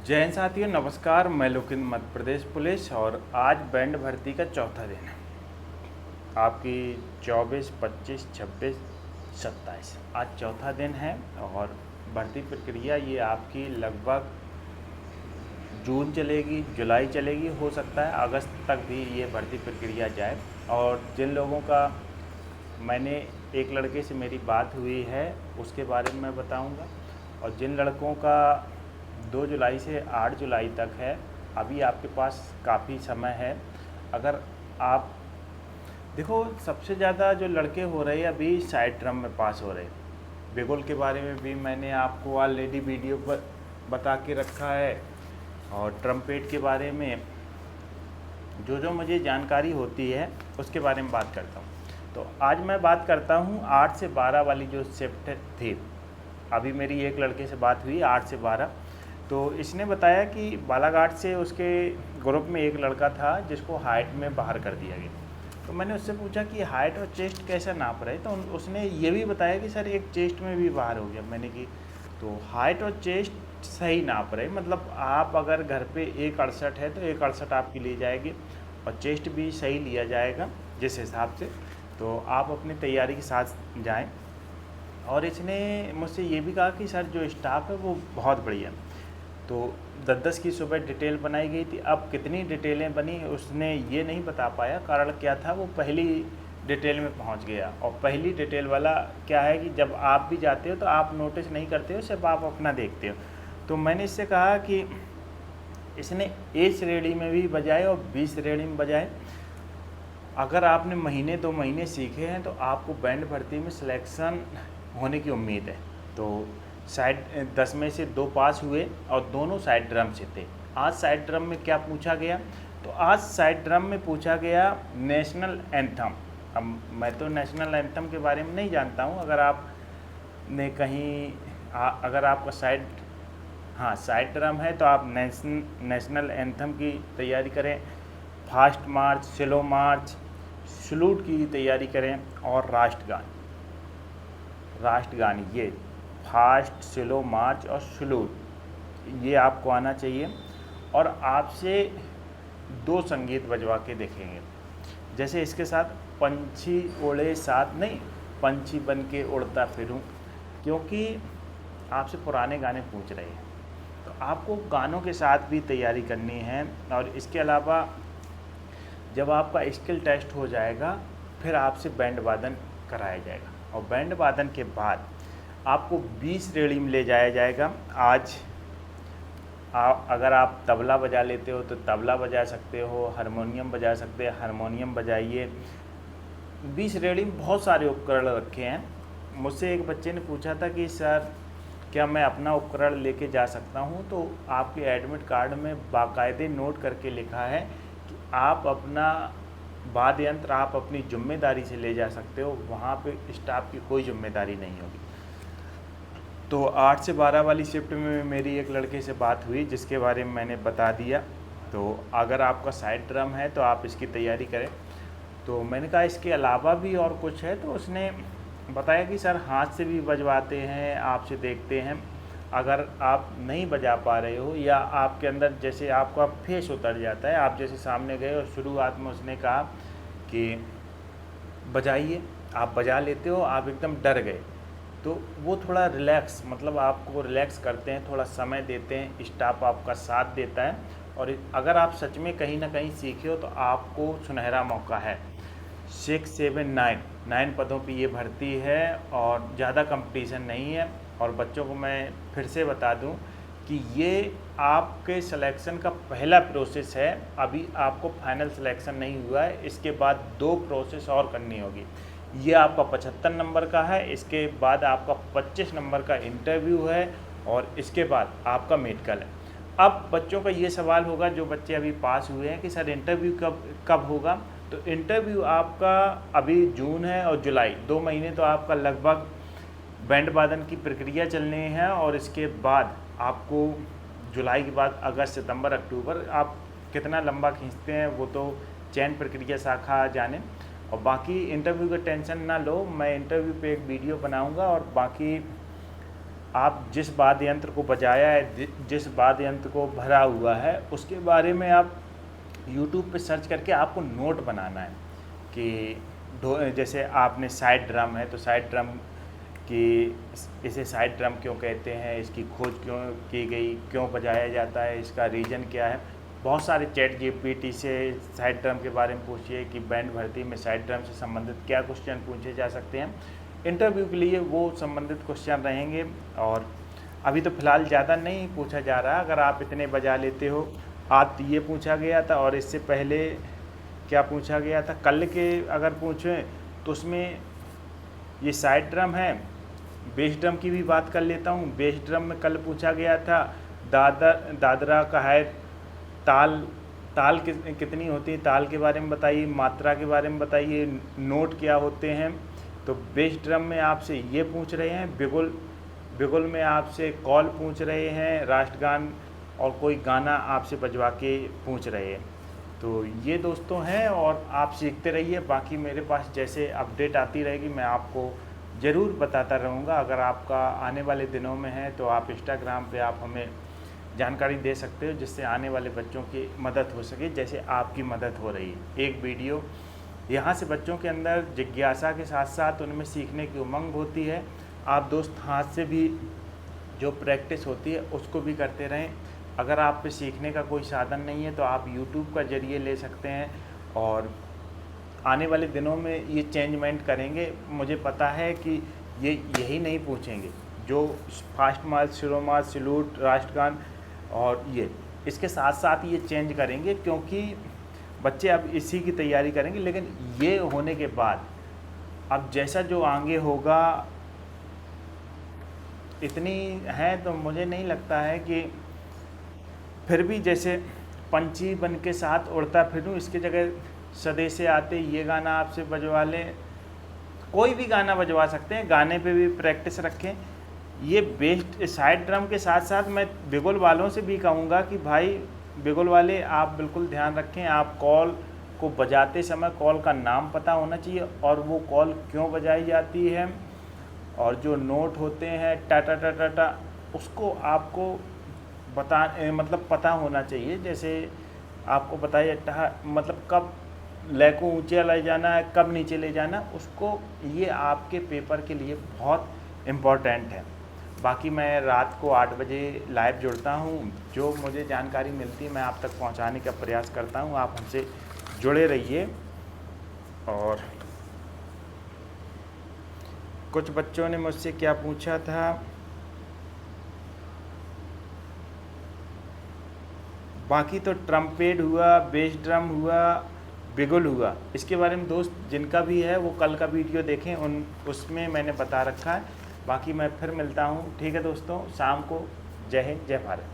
जय हिंद साथियों, नमस्कार। मैं लोकिन मध्य प्रदेश पुलिस और आज बैंड भर्ती का चौथा दिन है। आपकी 24, 25, 26, 27 आज चौथा दिन है और भर्ती प्रक्रिया ये आपकी लगभग जून चलेगी, जुलाई चलेगी, हो सकता है अगस्त तक भी ये भर्ती प्रक्रिया जाए। और जिन लोगों का मैंने एक लड़के से मेरी बात हुई है उसके बारे में मैं बताऊंगा, और जिन लड़कों का 2 जुलाई से 8 जुलाई तक है, अभी आपके पास काफ़ी समय है। अगर आप देखो, सबसे ज़्यादा जो लड़के हो रहे हैं अभी साइड ड्रम में पास हो रहे हैं। बिगुल के बारे में भी मैंने आपको ऑलरेडी वीडियो पर बता के रखा है, और ट्रम्पेट के बारे में जो जो मुझे जानकारी होती है उसके बारे में बात करता हूँ। तो आज मैं बात करता हूँ 8 से 12 वाली जो शिफ्ट थी। अभी मेरी एक लड़के से बात हुई 8 से 12, तो इसने बताया कि बालाघाट से उसके ग्रुप में एक लड़का था जिसको हाइट में बाहर कर दिया गया। तो मैंने उससे पूछा कि हाइट और चेस्ट कैसा नाप रहे, तो उसने ये भी बताया कि सर एक चेस्ट में भी बाहर हो गया। मैंने कि तो हाइट और चेस्ट सही नाप रहे, मतलब आप अगर घर पे 168 है तो 168 आपकी ली जाएगी, और चेस्ट भी सही लिया जाएगा जिस हिसाब से। तो आप अपनी तैयारी के साथ जाएं। और इसने मुझसे ये भी कहा कि सर जो स्टाफ है वो बहुत बढ़िया। तो 10-10 की सुबह डिटेल बनाई गई थी। अब कितनी डिटेलें बनी उसने ये नहीं बता पाया, कारण क्या था, वो पहली डिटेल में पहुंच गया। और पहली डिटेल वाला क्या है कि जब आप भी जाते हो तो आप नोटिस नहीं करते हो, सिर्फ आप अपना देखते हो। तो मैंने इससे कहा कि इसने ए श्रेणी में भी बजाए और बी श्रेणी में बजाए। अगर आपने महीने 2 महीने सीखे हैं तो आपको बैंड भर्ती में सिलेक्शन होने की उम्मीद है। तो साइड 10 में से 2 पास हुए और दोनों साइड ड्रम से थे। आज साइड ड्रम में क्या पूछा गया, तो आज साइड ड्रम में पूछा गया नेशनल एंथम। अब मैं तो नेशनल एंथम के बारे में नहीं जानता हूँ। अगर आप ने कहीं अगर आपका साइड ड्रम है तो आप नेशनल एंथम की तैयारी करें, फास्ट मार्च, स्लो मार्च, सलूट की तैयारी करें, और राष्ट्रगान ये फास्ट, स्लो मार्च और सलूट ये आपको आना चाहिए। और आपसे 2 संगीत बजवा के देखेंगे, जैसे इसके साथ पंछी उड़े साथ नहीं, पंछी बन के उड़ता फिरूं, क्योंकि आपसे पुराने गाने पूछ रहे हैं तो आपको गानों के साथ भी तैयारी करनी है। और इसके अलावा जब आपका स्किल टेस्ट हो जाएगा फिर आपसे बैंड वादन कराया जाएगा, और बैंड वादन के बाद आपको 20 श्रेणी में ले जाया जाएगा। आज अगर आप तबला बजा लेते हो तो तबला बजा सकते हो, हारमोनियम बजा सकते हैं, हारमोनियम बजाइए। 20 श्रेणी में बहुत सारे उपकरण रखे हैं। मुझसे एक बच्चे ने पूछा था कि सर क्या मैं अपना उपकरण लेके जा सकता हूँ, तो आपके एडमिट कार्ड में बाकायदे नोट करके लिखा है कि आप अपना वाद्य यंत्र आप अपनी जिम्मेदारी से ले जा सकते हो, वहाँ पे स्टाफ की कोई जिम्मेदारी नहीं होगी। तो 8 से 12 वाली शिफ्ट में मेरी एक लड़के से बात हुई जिसके बारे में मैंने बता दिया। तो अगर आपका साइड ड्रम है तो आप इसकी तैयारी करें। तो मैंने कहा इसके अलावा भी और कुछ है, तो उसने बताया कि सर हाथ से भी बजवाते हैं, आपसे देखते हैं। अगर आप नहीं बजा पा रहे हो या आपके अंदर जैसे आपका फेस उतर जाता है, आप जैसे सामने गए और शुरुआत में उसने कहा कि बजाइए, आप बजा लेते हो, आप एकदम डर गए, तो वो थोड़ा रिलैक्स, मतलब आपको रिलैक्स करते हैं, थोड़ा समय देते हैं, स्टाफ आपका साथ देता है। और अगर आप सच में कहीं ना कहीं सीखे हो तो आपको सुनहरा मौका है। 6, 7, 9 पदों पे ये भर्ती है और ज़्यादा कंपटीशन नहीं है। और बच्चों को मैं फिर से बता दूं कि ये आपके सिलेक्शन का पहला प्रोसेस है। अभी आपको फाइनल सिलेक्शन नहीं हुआ है, इसके बाद 2 प्रोसेस और करनी होगी। ये आपका 75 नंबर का है, इसके बाद आपका 25 नंबर का इंटरव्यू है, और इसके बाद आपका मेडिकल है। अब बच्चों का ये सवाल होगा, जो बच्चे अभी पास हुए हैं, कि सर इंटरव्यू कब होगा। तो इंटरव्यू आपका अभी जून है और जुलाई, 2 महीने तो आपका लगभग बैंड वादन की प्रक्रिया चलनी है। और इसके बाद आपको जुलाई के बाद अगस्त, सितंबर, अक्टूबर, आप कितना लंबा खींचते हैं वो तो चयन प्रक्रिया शाखा जाने। और बाकी इंटरव्यू का टेंशन ना लो, मैं इंटरव्यू पे एक वीडियो बनाऊंगा, और बाकी आप जिस वाद्य यंत्र को बजाया है, जिस वाद्य यंत्र को भरा हुआ है, उसके बारे में आप यूट्यूब पे सर्च करके आपको नोट बनाना है कि जैसे आपने साइड ड्रम है तो साइड ड्रम कि इसे साइड ड्रम क्यों कहते हैं, इसकी खोज क्यों की गई, क्यों बजाया जाता है, इसका रीजन क्या है। बहुत सारे चैट जीपीटी से साइड ड्रम के बारे में पूछिए कि बैंड भर्ती में साइड ड्रम से संबंधित क्या क्वेश्चन पूछे जा सकते हैं। इंटरव्यू के लिए वो संबंधित क्वेश्चन रहेंगे। और अभी तो फ़िलहाल ज़्यादा नहीं पूछा जा रहा। अगर आप इतने बजा लेते हो, आज ये पूछा गया था और इससे पहले क्या पूछा गया था, कल के अगर पूछें तो उसमें ये साइड ड्रम है। बेस ड्रम की भी बात कर लेता हूँ। बेस ड्रम में कल पूछा गया था दादरा का है ताल कितनी होती है, ताल के बारे में बताइए, मात्रा के बारे में बताइए, नोट क्या होते हैं। तो बेस ड्रम में आपसे ये पूछ रहे हैं, बिगुल में आपसे कॉल पूछ रहे हैं, राष्ट्रगान और कोई गाना आपसे बजवा के पूछ रहे हैं। तो ये दोस्तों हैं और आप सीखते रहिए। बाकी मेरे पास जैसे अपडेट आती रहेगी मैं आपको ज़रूर बताता रहूँगा। अगर आपका आने वाले दिनों में है तो आप इंस्टाग्राम पे आप हमें जानकारी दे सकते हो, जिससे आने वाले बच्चों की मदद हो सके, जैसे आपकी मदद हो रही है। एक वीडियो यहाँ से बच्चों के अंदर जिज्ञासा के साथ साथ उनमें सीखने की उमंग होती है। आप दोस्त हाथ से भी जो प्रैक्टिस होती है उसको भी करते रहें। अगर आप पे सीखने का कोई साधन नहीं है तो आप YouTube का ज़रिए ले सकते हैं और आने वाले दिनों में ये चेंजमेंट करेंगे। मुझे पता है कि ये यही नहीं पूछेंगे, जो फास्ट मार्च, स्लो मार्च, सैल्यूट, राष्ट्रगान और ये इसके साथ साथ ये चेंज करेंगे, क्योंकि बच्चे अब इसी की तैयारी करेंगे। लेकिन ये होने के बाद अब जैसा जो आगे होगा, इतनी है तो मुझे नहीं लगता है कि फिर भी जैसे पंछी बन के साथ उड़ता फिरूं, इसकी जगह सदेसे आते ये गाना आपसे बजवा लें। कोई भी गाना बजवा सकते हैं, गाने पे भी प्रैक्टिस रखें। ये बेस्ट साइड ड्रम के साथ साथ मैं बिगुल वालों से भी कहूँगा कि भाई बिगुल वाले आप बिल्कुल ध्यान रखें। आप कॉल को बजाते समय कॉल का नाम पता होना चाहिए और वो कॉल क्यों बजाई जाती है, और जो नोट होते हैं टा टा टा टा टा, उसको आपको मतलब पता होना चाहिए। जैसे आपको बताइए मतलब कब लय को ऊँचे ले जाना है, कब नीचे ले जाना, उसको ये आपके पेपर के लिए बहुत इम्पोर्टेंट है। बाकी मैं रात को 8 बजे लाइव जुड़ता हूँ। जो मुझे जानकारी मिलती है मैं आप तक पहुँचाने का प्रयास करता हूँ। आप हमसे जुड़े रहिए। और कुछ बच्चों ने मुझसे क्या पूछा था, बाकी तो ट्रम्पेट हुआ, बेस ड्रम हुआ, बिगुल हुआ, इसके बारे में दोस्त जिनका भी है वो कल का वीडियो देखें, उसमें मैंने बता रखा है। बाकी मैं फिर मिलता हूँ। ठीक है दोस्तों, शाम को। जय हिंद, जय भारत।